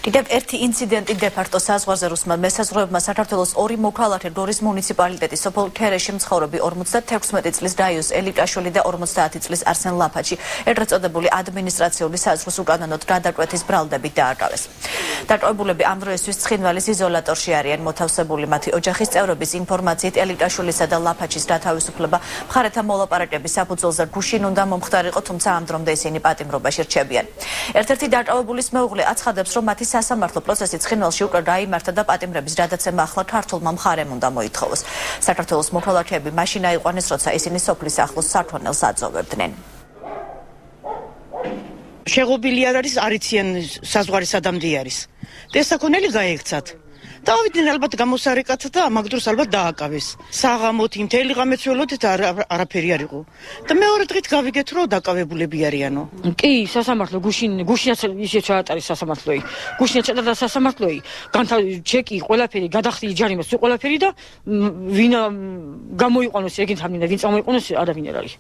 კიდევ ერთი ინციდენტი დე-ფაქტო საზღვარზე რუსმა მესაზღვრეებმა საქართველოს ორი მოქალაქე გორის მუნიციპალიტეტის სოფელ ქერეში მცხოვრები 56 წლის დაიოს ელიტაშვილი და 50 წლის არსენ ლაფაჩი ეგრეთ წოდებული ადმინისტრაციული საზღვრის უკანონოდ გადაკვეთის ბრალდებით დააკავეს. დაკავებულები ამ დროისთვის ცხინვალის იზოლატორში არიან. მოთავსებული მათი ოჯახის წევრების ინფორმაციით ელიტაშვილისა და ლაფაჩის გათავისუფლება მხარეთა მოლაპარაკების საფუძველზე გუშინ უნდა მომხდარიყო, თუმცა ამ დრომდე ისინი პატიმრობაში რჩებიან. ერთ-ერთი დაკავებულის მეუღლე აცხადებს, რომ მათი სასამართლო პროცესი ცხინვალში უკვე გაიმართა და პატიმრების გადაცემა ახლა ქართულმა მხარემ უნდა მოითხოვოს. საქართველოს მოქალაქეები მაშინ აიყვანეს, როცა ისინი სოფლის ახლოს საქონელს აწოვებდნენ. შეღობილი არ არის, არიციან საზღვარი სადამდე არის. და საქონელი გაექცათ. დავიდნენ ალბათ გამოსარეკათ და მაგ დროს ალბათ დააკავეს. საღამოთი მთელი ღამეცველოდით არაფერი არ იყო. და მეორე დღით გავიგეთ, რომ დაკავებულები არიანო. კი, სასამართლო გუშინაც ისე ჩაატარეს სასამართლოი. გუშინაც ჩაატარა სასამართლოი. ჩეკი, ყველაფერი, გადახდილი ჯარიმაც, ყველაფერი და ვინ გამოიყვანოს ეგეთ ამინდა, ვინ წამოიყვანოს, არავინ არ არის.